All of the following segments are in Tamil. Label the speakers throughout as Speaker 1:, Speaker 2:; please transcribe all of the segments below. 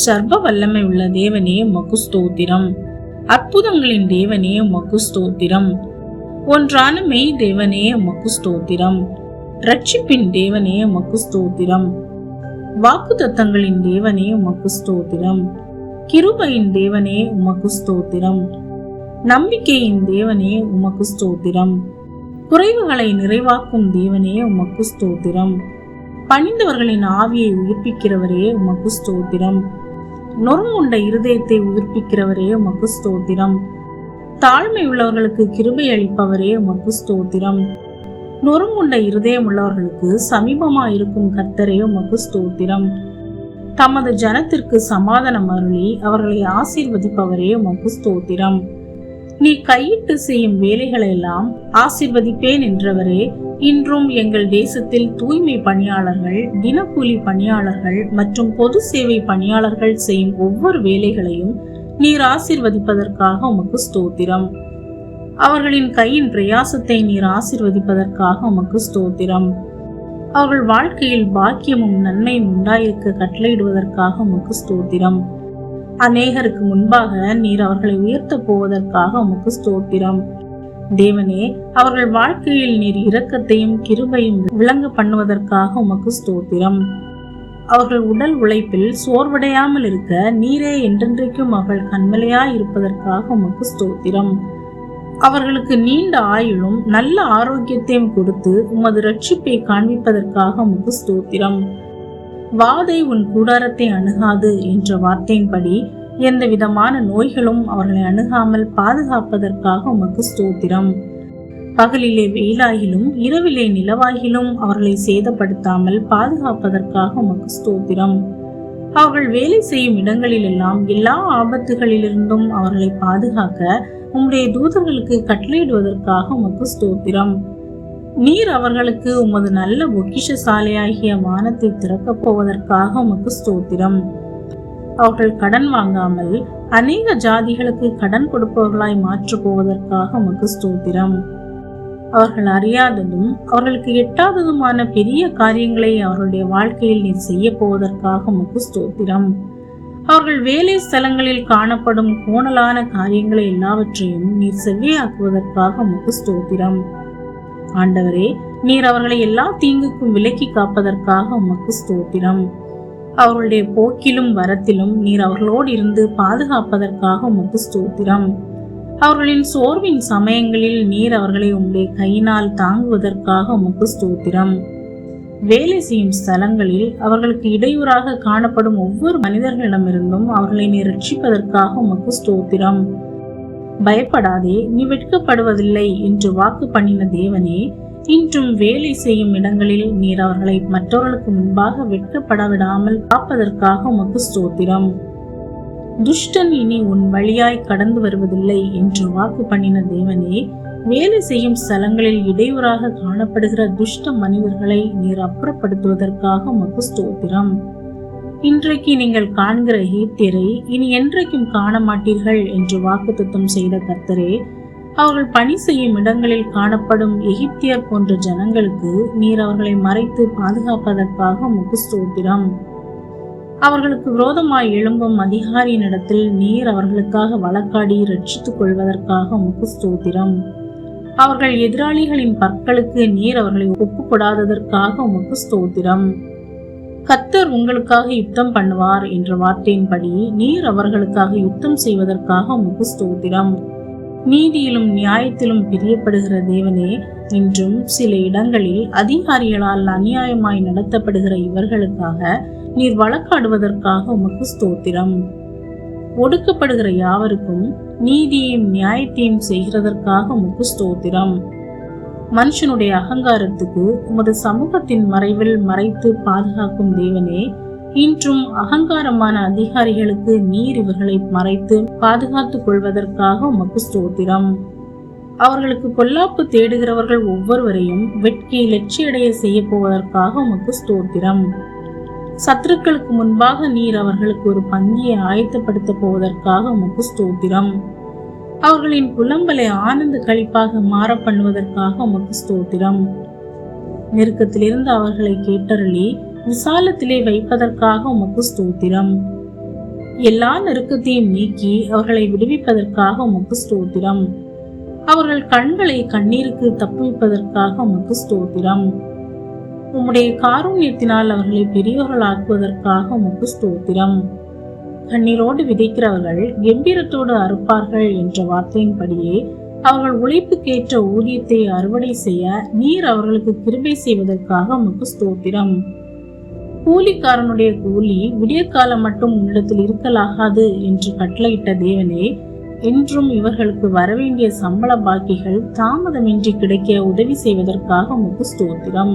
Speaker 1: சர்வ வல்லமை உள்ள தேவனே உமக்கு ஸ்தோத்திரம். அற்புதங்களின் தேவனே உமக்கு ஸ்தோத்திரம். ஒன்றான மெய் தேவனே உமக்கு ஸ்தோத்திரம். ரட்சிப்பின் தேவனே உமக்கு ஸ்தோத்திரம். வாக்குத்தத்தங்களின் தேவனே உமக்கு ஸ்தோத்திரம். கிருபையின் தேவனே உமக்கு ஸ்தோத்திரம். நம்பிக்கையின் தேவனே உமக்கு ஸ்தோத்திரம். குறைவுகளை நிறைவாக்கும் தேவனே உமக்கு ஸ்தோத்திரம். பணிந்தவர்களின் ஆவியை உயிர்ப்பிக்கிறவரே உமக்கு ஸ்தோத்திரம். நொறுங்குண்ட இருதயத்தை உயிர்ப்பிக்கிறவரே உமக்கு ஸ்தோத்திரம். தாழ்மை உள்ளவர்களுக்கு கிருபை அளிப்பவரே உமக்கு ஸ்தோத்திரம். நொறுங்குண்ட இருதயம் உள்ளவர்களுக்கு சமீபமா இருக்கும் கர்த்தரே உமக்கு ஸ்தோத்திரம். தமது ஜனத்திற்கு சமாதானம் அருளி அவர்களை ஆசீர்வதிப்பவரே உமக்கு ஸ்தோத்திரம். நீ கையிட்டு செய்யும் வேலைகளை எல்லாம் ஆசீர்வதிப்பேன் என்றவரே, இன்றும் எங்கள் தேசத்தில் தூய்மை பணியாளர்கள், தினக்கூலி பணியாளர்கள் மற்றும் பொது சேவை பணியாளர்கள் செய்யும் ஒவ்வொரு வேலைகளையும் நீர் ஆசீர்வதிப்பதற்காக உமக்கு ஸ்தோத்திரம். அவர்களின் கையின் பிரயாசத்தை நீர் ஆசீர்வதிப்பதற்காக உமக்கு ஸ்தோத்திரம். அவர்கள் வாழ்க்கையில் பாக்கியமும் நன்மையும் உண்டாயிருக்க கட்டளையிடுவதற்காக உமக்கு ஸ்தோத்திரம். அநேகருக்கு முன்பாக நீர் அவர்களை உயர்த்த போவதற்காக உமக்கு ஸ்தோத்திரம். தேவனே, அவர்கள் வாழ்க்கையில் நீர் இரக்கத்தையும் கிருபையும் விளங்க பண்ணுவதற்காக உமக்கு ஸ்தோத்திரம். அவர்கள் உடல் உழைப்பில் சோர்வடையாமல் இருக்க நீரே என்றென்றைக்கும் அவர்கள் கண்மலையாய் இருப்பதற்காக உமக்கு ஸ்தோத்திரம். அவர்களுக்கு நீண்ட ஆயுளும் நல்ல ஆரோக்கியத்தையும் கொடுத்து உமது ரட்சிப்பை காண்பிப்பதற்காக உமக்கு ஸ்தோத்திரம். வாதை உன் கூடாரத்தை அணுகாது என்ற வார்த்தையின்படி எந்த விதமான நோய்களும் அவர்களை அணுகாமல் பாதுகாப்பதற்காக உமக்கு ஸ்தோத்திரம். பகலிலே வெயிலாகிலும் இரவிலே நிலவாகிலும் அவர்களை சேதப்படுத்தாமல் பாதுகாப்பதற்காக உமக்கு ஸ்தோத்திரம். அவர்கள் வேலை செய்யும் இடங்களில் எல்லாம் எல்லா ஆபத்துகளிலிருந்தும் அவர்களை பாதுகாக்க உம்முடைய தூதர்களுக்கு கட்டளையிடுவதற்காக உமக்கு ஸ்தோத்திரம். நீர் அவர்களுக்கு உமது நல்ல பொக்கிஷசாலையாகிய வானத்தை திறக்கப் போவதற்காக உமக்கு ஸ்தோத்திரம். அவர்கள் கடன் வாங்காமல் அநேக ஜாதிகளுக்கு கடன் கொடுப்பவர்களாய் மாற்றப் போவதற்காக உமக்கு ஸ்தோத்திரம். அவர்கள் அறியாததும் அவர்களுக்கு எட்டாததுமான பெரிய காரியங்களை அவர்களுடைய வாழ்க்கையில் நீர் செய்ய போவதற்காக உமக்கு ஸ்தோத்திரம். அவர்கள் வேலை ஸ்தலங்களில் காணப்படும் கோணலான காரியங்களை எல்லாவற்றையும் நீர் செவ்வையாக்குவதற்காக உமக்கு ஸ்தோத்திரம். ஆண்டவரே, நீர் அவர்களை எல்லா தீங்குக்கும் விலக்கி காப்பதற்காக உமக்கு ஸ்தோத்திரம். அவர்களுடைய போக்கிலும் வரத்திலும் நீர் அவர்களோடு இருந்து பாதுகாப்பதற்காக உமக்கு ஸ்தோத்திரம். அவர்களின் சோர்வின் சமயங்களில் நீர் அவர்களை உம்முடைய கையினால் தாங்குவதற்காக உமக்கு ஸ்தோத்திரம். வேலை செய்யும் ஸ்தலங்களில் அவர்களுக்கு இடையூறாக காணப்படும் ஒவ்வொரு மனிதர்களிடமிருந்தும் அவர்களை நீர் ரட்சிப்பதற்காக உமக்கு ஸ்தோத்திரம். பயப்படாதே, நீ வெட்கப்படுவதில்லை என்று வாக்கு பண்ணின தேவனே, இன்றும் வேலை செய்யும் இடங்களில் நீர் அவர்களை மற்றவர்களுக்கு முன்பாக வெட்கப்பட விடாமல் காப்பதற்காக உமக்கு ஸ்தோத்திரம். துஷ்டன் இனி உன் வழியாய் கடந்து வருவதில்லை என்று வாக்கு பண்ணின தேவனே, வேலை செய்யும் ஸ்தலங்களில் இடையூறாக காணப்படுகிற துஷ்ட மனிதர்களை நீர் அப்புறப்படுத்துவதற்காக உமக்கு ஸ்தோத்திரம். இன்றைக்கு நீங்கள் காண்கிற எகிப்தியரை இனி என்றைக்கும் காண மாட்டீர்கள் என்று வாக்குத்தத்தம் செய்த கர்த்தரே, அவர்கள் பணி செய்யும் இடங்களில் காணப்படும் எகிப்தியர் போன்ற ஜனங்களுக்கு நீர் அவர்களை மறைத்து பாதுகாப்பதற்காக உமக்கு ஸ்தோத்திரம். அவர்களுக்கு விரோதமாய் எழும்பும் அதிகாரியினிடத்தில் நீர் அவர்களுக்காக வழக்காடி ரட்சித்துக் கொள்வதற்காக உமக்கு ஸ்தோத்திரம். அவர்கள் எதிராளிகளின் பற்களுக்கு நீர் அவர்களை ஒப்புக்கொடாததற்காக உமக்கு ஸ்தோத்திரம். கர்த்தர் உங்களுக்காக யுத்தம் பண்ணுவார் என்ற வார்த்தையின்படி நீர் அவர்களுக்காக யுத்தம் செய்வதற்காக உமக்கு ஸ்தோத்திரம். நீதியிலும் நியாயத்திலும் பிரியப்படுகிற தேவனே, இன்றும் சில இடங்களில் அதிகாரிகளால் அநியாயமாய் நடத்தப்படுகிற இவர்களுக்காக நீர் வழக்காடுவதற்காக உமக்கு ஸ்தோத்திரம். ஒடுக்கப்படுகிற யாவருக்கும் நீதியையும் நியாயத்தையும் செய்கிறதற்காக உமக்கு ஸ்தோத்திரம். மனுஷனுடைய அகங்காரத்துக்கு உமது சமூகத்தின் மறைவில் மறைத்து பாதுகாக்கும் தேவனே, இன்றும் அகங்காரமான அதிகாரிகளுக்கு நீர் இவர்களை மறைத்து பாதுகாத்துக் கொள்வதற்காக உமக்கு ஸ்தோத்திரம். அவர்களுக்கு பொல்லாப்பு தேடுகிறவர்கள் ஒவ்வொருவரையும் வெட்கி லட்சியடைய செய்ய போவதற்காக உமக்கு ஸ்தோத்திரம். சத்துருக்களுக்கு முன்பாக நீர் அவர்களுக்கு ஒரு பந்தியை ஆயத்தப்படுத்த போவதற்காக உமக்கு ஸ்தோத்திரம். அவர்களின் புலம்பலை ஆனந்த களிப்பாக மாற பண்ணுவதற்காக உமக்கு ஸ்தோத்திரம். நெருக்கத்திலிருந்து அவர்களை கேட்டருளி விசாலத்திலே வைப்பதற்காக உமக்கு ஸ்தோத்திரம். எல்லா நெருக்கத்தையும் நீக்கி அவர்களை விடுவிப்பதற்காக உமக்கு ஸ்தோத்திரம். அவர்கள் கண்களை கண்ணீருக்கு தப்புவிப்பதற்காக உமக்கு ஸ்தோத்திரம். உம்முடைய காருண்யத்தினால் அவர்களை பெரியவர்களாக்குவதற்காக உமக்கு ஸ்தோத்திரம். கண்ணீரோடு விதைக்கிறவர்கள் கம்பீரத்தோடு அறுப்பார்கள் என்ற வார்த்தையின்படியே அவர்கள் உழைப்புக்கேற்ற ஊதியத்தை அறுவடை செய்ய நீர் அவர்களுக்கு கிருபை செய்வதற்காக உமக்கு ஸ்தோத்திரம். கூலிக்காரனுடைய கூலி விடியற்காலம் மட்டும் உன்னிடத்தில் இருக்கலாகாது என்று கட்டளையிட்ட தேவனே, என்றும் இவர்களுக்கு வரவேண்டிய சம்பள பாக்கிகள் தாமதமின்றி கிடைக்க உதவி செய்வதற்காக உமக்கு ஸ்தோத்திரம்.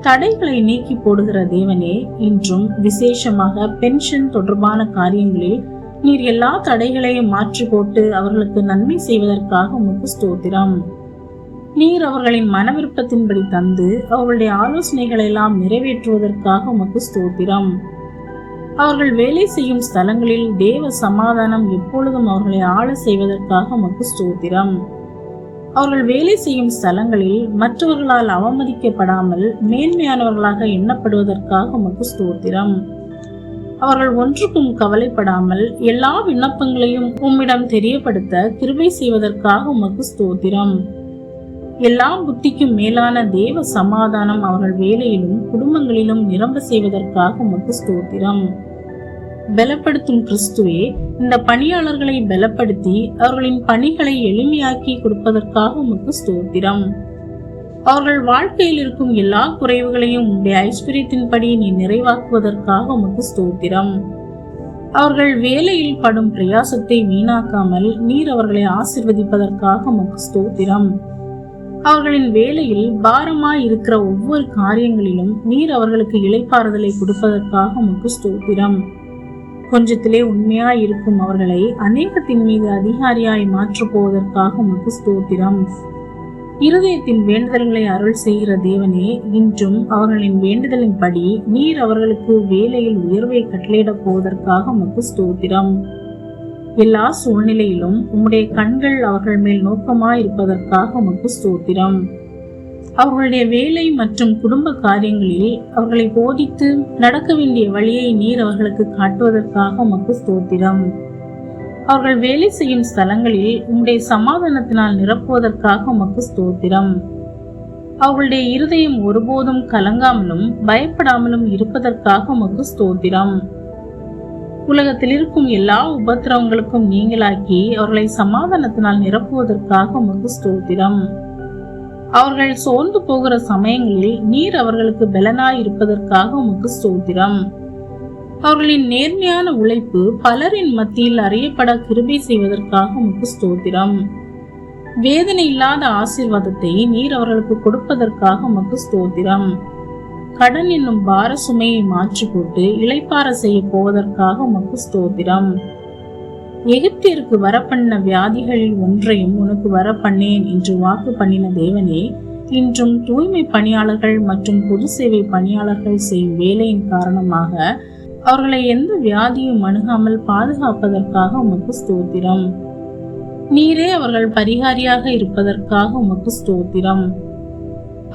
Speaker 1: தடைகளை நீக்கி போடுகிற தேவனே, இன்றும் விசேஷமாக பென்ஷன் தொடர்பான காரியங்களில் நீர் எல்லா தடைகளையும் மாற்றி போட்டு அவர்களுக்கு நன்மை செய்வதற்காக உமக்கு ஸ்தோத்திரம். நீர் அவர்களின் மன விருப்பத்தின்படி தந்து அவர்களுடைய ஆலோசனைகளை எல்லாம் நிறைவேற்றுவதற்காக உமக்கு ஸ்தோத்திரம். அவர்கள் வேலை செய்யும் ஸ்தலங்களில் தேவ சமாதானம் எப்பொழுதும் அவர்களை ஆள செய்வதற்காக உமக்கு ஸ்தோத்திரம். அவர்கள் வேலை செய்யும் ஸ்தலங்களில் மற்றவர்களால் அவமதிக்கப்படாமல் மேன்மையானவர்களாக எண்ணப்படுவதற்காக உமக்கு ஸ்தோத்திரம். அவர்கள் ஒன்றுக்கும் கவலைப்படாமல் எல்லா விண்ணப்பங்களையும் உம்மிடம் தெரியப்படுத்த கிருபை செய்வதற்காக உமக்கு ஸ்தோத்திரம். எல்லா புத்திக்கும் மேலான தேவ சமாதானம் அவர்கள் வேலையிலும் குடும்பங்களிலும் நிரம்ப செய்வதற்காக உமக்கு ஸ்தோத்திரம். பலப்படுத்தும் கிறிஸ்துவே, இந்த பணியாளர்களை பலப்படுத்தி அவர்களின் பணிகளை எளிமையாக்கி கொடுப்பதற்காக உமக்கு ஸ்தோத்திரம். அவர்கள் வாழ்க்கையில் இருக்கும் எல்லா குறைவுகளையும் உம்முடைய ஐஸ்வர்யத்தின்படி நீ நிறைவாக்குவதற்காக உமக்கு ஸ்தோத்திரம். அவர்கள் வேலையில் படும் பிரயாசத்தை வீணாக்காமல் நீர் அவர்களை ஆசீர்வதிப்பதற்காக உமக்கு ஸ்தோத்திரம். அவர்களின் வேலையில் பாரமாய் இருக்கிற ஒவ்வொரு காரியங்களிலும் நீர் அவர்களுக்கு இளைப்பாறுதலை கொடுப்பதற்காக உமக்கு ஸ்தோத்திரம். கொஞ்சத்திலே உண்மையாய் இருக்கும் அவர்களை அநேகத்தின் மீது அதிகாரியாய் மாற்றப் போவதற்காக உமக்கு ஸ்தோத்திரம். இருதயத்தின் வேண்டுதல்களை அருள் செய்கிற தேவனே, இன்றும் அவர்களின் வேண்டுதலின்படி நீர் அவர்களுக்கு வேலையில் உயர்வை கட்டளையிடப் போவதற்காக உமக்கு ஸ்தோத்திரம். எல்லா சூழ்நிலையிலும் உம்முடைய கண்கள் அவர்கள் மேல் நோக்கமாய் இருப்பதற்காக உமக்கு ஸ்தோத்திரம். அவர்களுடைய வேலை மற்றும் குடும்ப காரியங்களில் அவர்களை போதித்து நடக்க வேண்டிய வழியை நீர் அவர்களுக்கு காட்டுவதற்காக உமக்கு ஸ்தோத்திரம். அவர்கள் வேலை செய்யும் ஸ்தலங்களில் உம்முடைய சமாதானத்தினால் நிரப்புவதற்காக உமக்கு ஸ்தோத்திரம். அவர்களுடைய இருதயம் ஒருபோதும் கலங்காமலும் பயப்படாமலும் இருப்பதற்காக உமக்கு ஸ்தோத்திரம். உலகத்தில் இருக்கும் எல்லா உபத்திரவங்களுக்கும் நீங்களாக்கி அவர்களை சமாதானத்தினால் நிரப்புவதற்காக உமக்கு ஸ்தோத்திரம். அவர்கள் சோர்ந்து போகிற சமயங்களில் நீர் அவர்களுக்கு பலனாய் இருப்பதற்காக உமக்கு ஸ்தோத்திரம். அவர்களின் நேர்மையான உழைப்பு பலரின் மத்தியில் அறியப்பட கிருபை செய்வதற்காக உமக்கு ஸ்தோத்திரம். வேதனை இல்லாத ஆசீர்வாதத்தை நீர் அவர்களுக்கு கொடுப்பதற்காக உமக்கு ஸ்தோத்திரம். கடன் என்னும் பார சுமையை மாற்றி போட்டு இளைப்பாற செய்ய போவதற்காக உமக்கு ஸ்தோத்திரம். எகிப்தியருக்கு வரப்பண்ண வியாதிகளில் ஒன்றையும் உனக்கு வரப்பண்ணேன் என்று வாக்கு பண்ணின தேவனே, இன்றும் தூய்மை பணியாளர்கள் மற்றும் பொது சேவை பணியாளர்கள் செய்யும் வேலையின் காரணமாக அவர்களை எந்த வியாதியும் அணுகாமல் பாதுகாப்பதற்காக உமக்கு ஸ்தோத்திரம். நீரே அவர்கள் பரிகாரியாக இருப்பதற்காக உமக்கு ஸ்தோத்திரம்.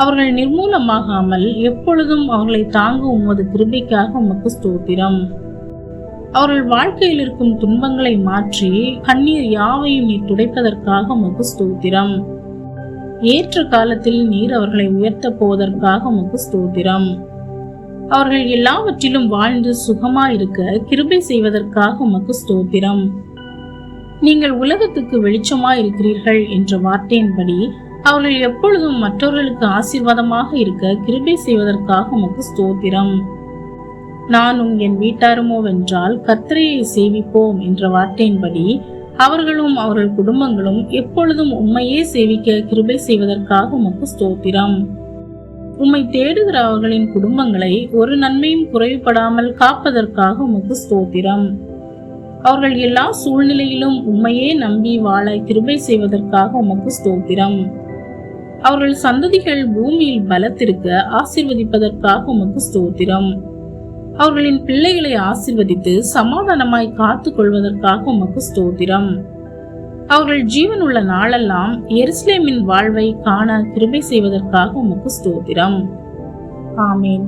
Speaker 1: அவர்கள் நிர்மூலமாகாமல் எப்பொழுதும் அவர்களை தாங்க உமது கிருபைக்காக உமக்கு ஸ்தோத்திரம். அவர்கள் வாழ்க்கையில் இருக்கும் துன்பங்களை மாற்றி கண்ணீர் யாவையும் நீர் துடைப்பதற்காக உமக்கு ஸ்தோத்திரம். ஏற்ற காலத்தில் நீர் அவர்களை உயர்த்த போவதற்காக உமக்கு ஸ்தோத்திரம். அவர்கள் எல்லாவற்றிலும் வாழ்ந்து சுகமாயிருக்க கிருபை செய்வதற்காக உமக்கு ஸ்தோத்திரம். நீங்கள் உலகத்துக்கு வெளிச்சமாயிருக்கிறீர்கள் என்ற வார்த்தையின்படி அவர்கள் எப்பொழுதும் மற்றவர்களுக்கு ஆசீர்வாதமாக இருக்க கிருபை செய்வதற்காக உமக்கு ஸ்தோத்திரம். நானும் என் வீட்டாருமோ வென்றால் கர்த்தரையை சேவிப்போம் என்ற வார்த்தையின்படி அவர்களும் அவர்கள் குடும்பங்களும் எப்பொழுதும் உம்மையே சேவிக்க கிருபை செய்வதற்காக உமக்கு ஸ்தோத்திரம். உம்மை தேடுகிற அவர்களின் குடும்பங்களை ஒரு நன்மையும் குறைவுபடாமல் காப்பதற்காக உமக்கு ஸ்தோத்திரம். அவர்கள் எல்லா சூழ்நிலையிலும் உம்மையே நம்பி வாழ கிருபை செய்வதற்காக உமக்கு ஸ்தோத்திரம். அவர்கள் சந்ததிகள் பூமியில் பலத்திருக்க ஆசீர்வதிப்பதற்காக உமக்கு ஸ்தோத்திரம். அவர்களின் பிள்ளைகளை ஆசீர்வதித்து சமாதானமாய் காத்து கொள்வதற்காக உமக்கு ஸ்தோத்திரம். அவர்கள் ஜீவனுள்ள நாளெல்லாம் எருசலேமின் வாழ்வை காண கிருபை செய்வதற்காக உமக்கு ஸ்தோத்திரம். ஆமேன்.